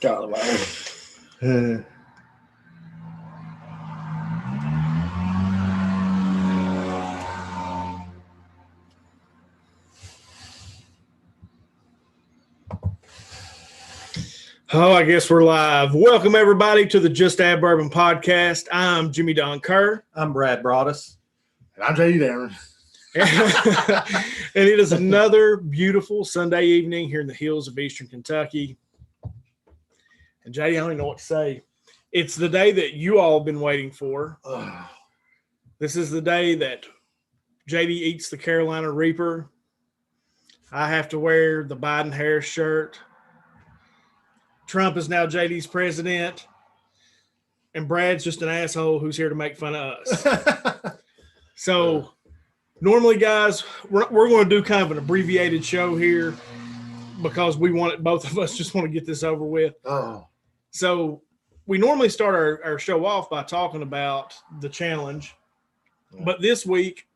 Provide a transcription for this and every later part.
God, wow. Oh, I guess we're live. Welcome, everybody, to the Just Add Bourbon podcast. I'm Jimmy Don Kerr. I'm Brad Broadus. And I'm J.D. Darren. And it is another beautiful Sunday evening here in the hills of Eastern Kentucky. And JD, I don't even know what to say. It's the day that you all have been waiting for. This is the day that JD eats the Carolina Reaper. I have to wear the Biden-Harris shirt. Trump is now JD's president, and Brad's just an asshole who's here to make fun of us. So normally, guys, we're going to do kind of an abbreviated show here because both of us just want to get this over with. So we normally start our show off by talking about the challenge, but this week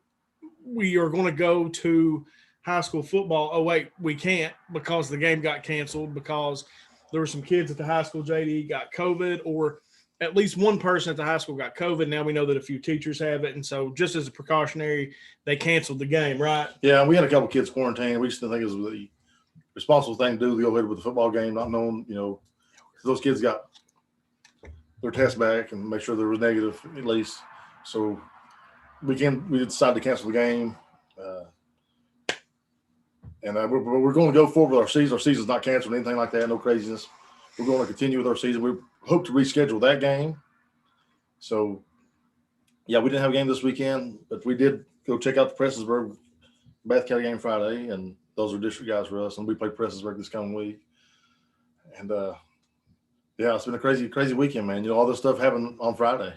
we are going to go to high school football. Oh, wait, we can't because the game got canceled because there were some kids at the high school, JD, got COVID, or at least one person at the high school got COVID. Now we know that a few teachers have it. And so just as a precautionary, they canceled the game, right? Yeah, we had a couple kids quarantined. We just didn't think it was the responsible thing to do to go ahead with the football game, not knowing, those kids got their test back and make sure they were negative at least. So we decided to cancel the game. And we're going to go forward with our season. Our season's not canceled or anything like that, no craziness. We're going to continue with our season. We hope to reschedule that game. So, yeah, we didn't have a game this weekend, but we did go check out the Prestonsburg Bath County game Friday, and those are district guys for us, and we play Prestonsburg this coming week. And, yeah, it's been a crazy, crazy weekend, man. All this stuff happened on Friday.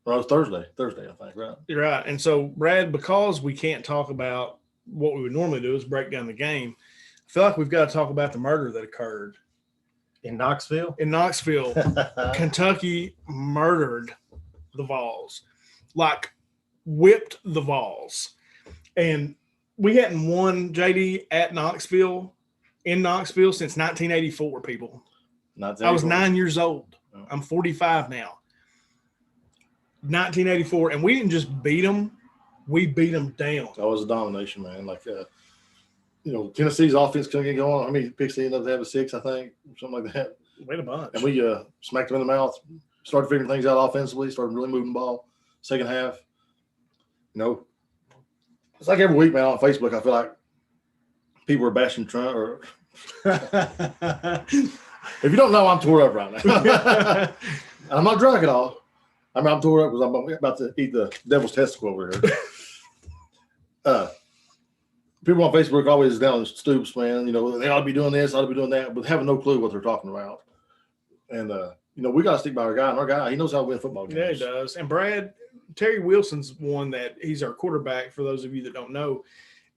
Well, it was Thursday, I think, right? You're right. And so, Brad, because we can't talk about what we would normally do is break down the game, I feel like we've got to talk about the murder that occurred In Knoxville? In Knoxville, Kentucky murdered the Vols, like whipped the Vols. And we hadn't won, JD, in Knoxville since 1984, people. I was 9 years old. I'm 45 now. 1984, and we didn't just beat them. We beat them down. That was a domination, man. Like, Tennessee's offense couldn't get going. How many picks they ended up having? 6, I think, something like that. Wait a bunch. And we smacked them in the mouth, started figuring things out offensively, started really moving the ball. Second half, it's like every week, man, on Facebook, I feel like people are bashing Trump. Or if you don't know, I'm tore up right now. I'm not drunk at all. I'm tore up because I'm about to eat the devil's testicle over here. People on Facebook are always down the stoops, man. They ought to be doing this, ought to be doing that, but having no clue what they're talking about. And, we got to stick by our guy. And our guy, he knows how to win football games. Yeah, he does. And Brad, Terry Wilson's one that he's our quarterback, for those of you that don't know.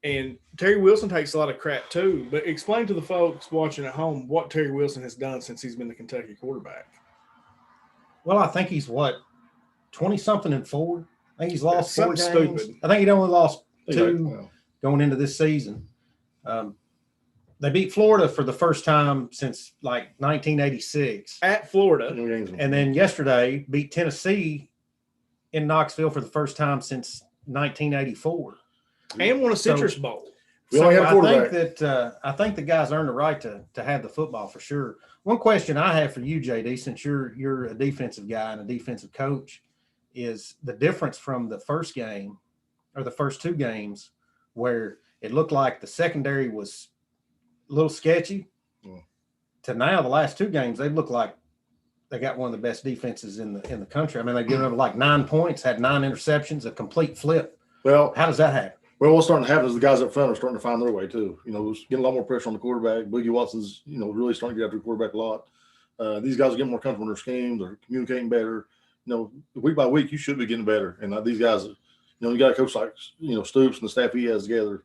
And Terry Wilson takes a lot of crap too. But explain to the folks watching at home what Terry Wilson has done since he's been the Kentucky quarterback. Well, I think he's 20-something and 4. I think he's lost 4 games. Stupid. I think he'd only lost 2 going into this season. They beat Florida for the first time since 1986 at Florida, and then yesterday beat Tennessee in Knoxville for the first time since 1984, and won a Citrus Bowl. So I think the guys earned the right to have the football for sure. One question I have for you, JD, since you're a defensive guy and a defensive coach, is the difference from the first game or the first 2 games where it looked like the secondary was a little sketchy to now the last 2 games, they look like they got one of the best defenses in the country. I mean, they given up 9 points, had 9 interceptions, a complete flip. Well, how does that happen? Well, what's starting to happen is the guys up front are starting to find their way too. There's getting a lot more pressure on the quarterback. Boogie Watson's, really starting to get after the quarterback a lot. These guys are getting more comfortable in their scheme. They're communicating better. Week by week, you should be getting better. And these guys, you got a coach like, Stoops and the staff he has together.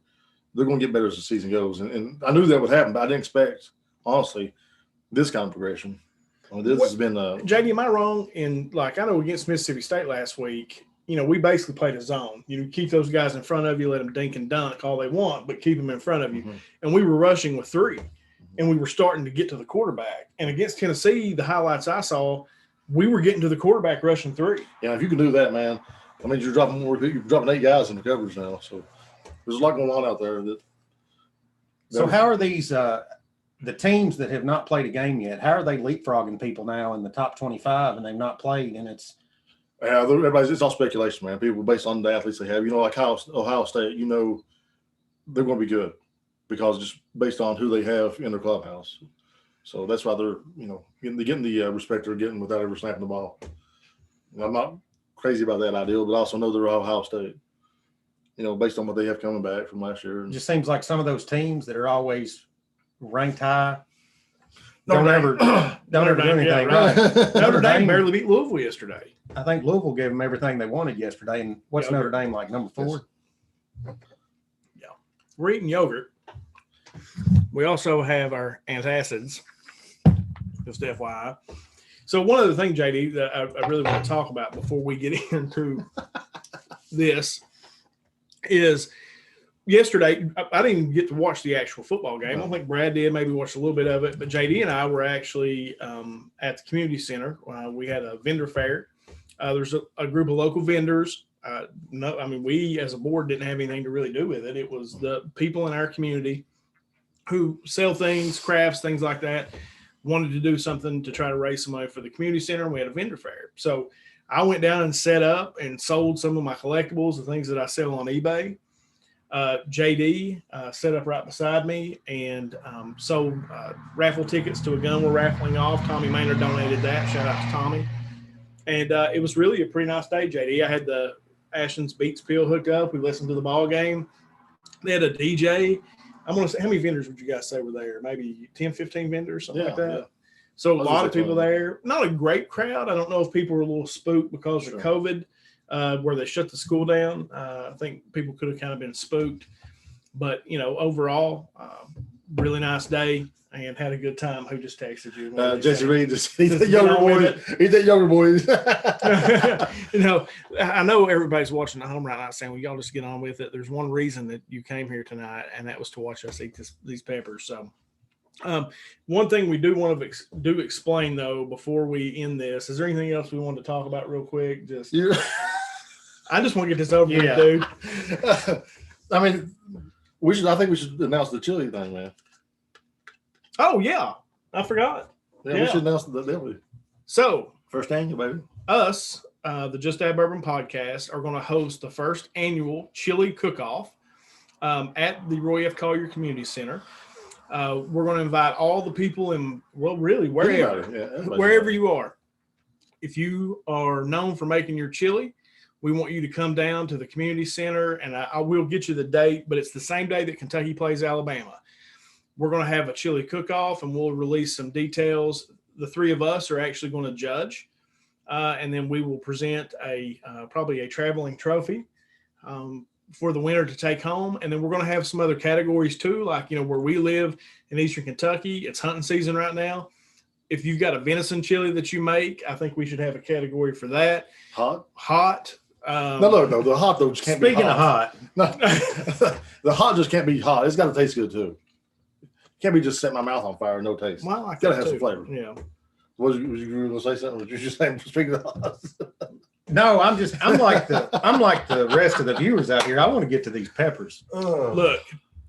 They're going to get better as the season goes. And I knew that would happen, but I didn't expect, honestly, this kind of progression. This has been JD, am I wrong in, I know against Mississippi State last week, we basically played a zone. Keep those guys in front of you, let them dink and dunk all they want, but keep them in front of you. Mm-hmm. And we were rushing with 3. and we were starting to get to the quarterback. And against Tennessee, the highlights I saw, we were getting to the quarterback rushing 3. Yeah, if you can do that, man, I mean, you're dropping 8 guys in the coverage now. So there's a lot going on out there. So how are these the teams that have not played a game yet? How are they leapfrogging people now in the top 25 and they've not played? And it's all speculation, man. People based on the athletes they have. Like Ohio State, they're going to be good because just based on who they have in their clubhouse. So that's why they're getting the respect they're getting without ever snapping the ball. I'm not crazy about that idea, but I also know they're Ohio State. Based on what they have coming back from last year. It just seems like some of those teams that are always ranked high Notre don't ever do anything. Yeah, right. Notre Dame barely beat Louisville yesterday. I think Louisville gave them everything they wanted yesterday. And what's Notre Dame like, number 4? Yeah. We're eating yogurt. We also have our antacids, just FYI. So one other thing, JD, that I really want to talk about before we get into this is yesterday, I didn't even get to watch the actual football game. I don't think Brad did, maybe watched a little bit of it. But JD and I were actually at the community center. We had a vendor fair. There's a group of local vendors. We as a board didn't have anything to really do with it. It was the people in our community who sell things, crafts, things like that, wanted to do something to try to raise some money for the community center, and we had a vendor fair. So I went down and set up and sold some of my collectibles, the things that I sell on eBay. JD set up right beside me and sold raffle tickets to a gun we're raffling off. Tommy Maynard donated that. Shout out to Tommy. And it was really a pretty nice day, JD. I had the Ashton's Beats Pill hooked up. We listened to the ball game. They had a DJ. I'm going to say, how many vendors would you guys say were there? Maybe 10, 15 vendors, something like that. Yeah. So a lot of people there. Not a great crowd. I don't know if people were a little spooked because of COVID, where they shut the school down. I think people could have kind of been spooked. But, overall, really nice day and had a good time. Who just texted you? Jesse Reed, he's that younger boy. He's that younger boy. I know everybody's watching at home right now saying, well, y'all just get on with it. There's one reason that you came here tonight, and that was to watch us eat these peppers. So one thing we do want to explain, though, before we end this, is there anything else we want to talk about real quick? I just want to get this over with, dude. I mean, I think we should announce the chili thing, man. Oh, yeah. I forgot. Yeah, we should announce that, didn't we? So, first annual, baby. Us, the Just Add Bourbon podcast, are going to host the first annual chili cook-off at the Roy F. Collier Community Center. We're going to invite all the people really, wherever you are. If you are known for making your chili, we want you to come down to the community center, and I will get you the date, but it's the same day that Kentucky plays Alabama. We're going to have a chili cook-off, and we'll release some details. The 3 of us are actually going to judge, and then we will present probably a traveling trophy for the winner to take home. And then we're going to have some other categories too, like, where we live in Eastern Kentucky. It's hunting season right now. If you've got a venison chili that you make, I think we should have a category for that. Hot. No. The hot, though, just can't be hot. Speaking of hot. No, the hot just can't be hot. It's got to taste good, too. Can't be just setting my mouth on fire, no taste. Well, I like gotta have some flavor. Yeah. Was you going to say something? Was you just saying, speaking of hot? No, I'm like the rest of the viewers out here. I want to get to these peppers. Look,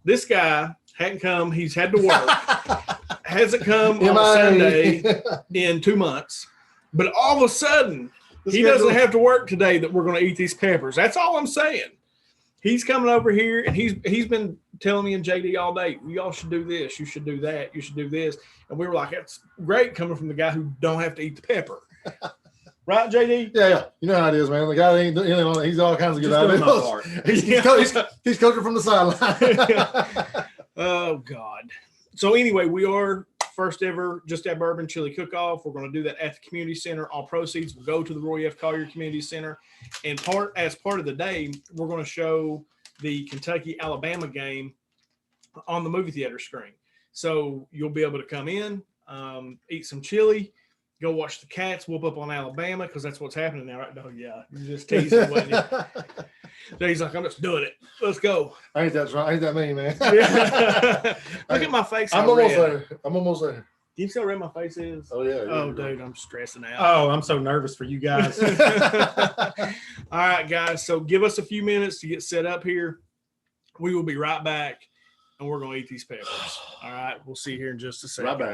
this guy hadn't come. He's had to work. Hasn't come on a Sunday in 2 months. But all of a sudden, he doesn't have to work today that we're going to eat these peppers. That's all I'm saying. He's coming over here, and he's been telling me and JD all day, y'all should do this, you should do that, you should do this. And we were like, that's great coming from the guy who don't have to eat the pepper. Right, JD? Yeah. You know how it is, man. The guy he's all kinds of good ideas. He's coaching from the sideline. Oh, God. So anyway, we are first ever Just Add Bourbon Chili Cook-Off. We're going to do that at the community center. All proceeds will go to the Roy F. Collier Community Center. And as part of the day, we're going to show the Kentucky-Alabama game on the movie theater screen. So you'll be able to come in, eat some chili, go watch the Cats whoop up on Alabama because that's what's happening now, right? Oh, yeah. You're just teasing, wasn't you? So he's like, I'm just doing it. Let's go. Ain't that mean, man? Look at my face. I'm almost there. I'm almost there. Do you see how red my face is? Oh, yeah. Oh, dude, I'm stressing out. Oh, I'm so nervous for you guys. All right, guys. So give us a few minutes to get set up here. We will be right back, and we're going to eat these peppers. All right. We'll see you here in just a second. Right back.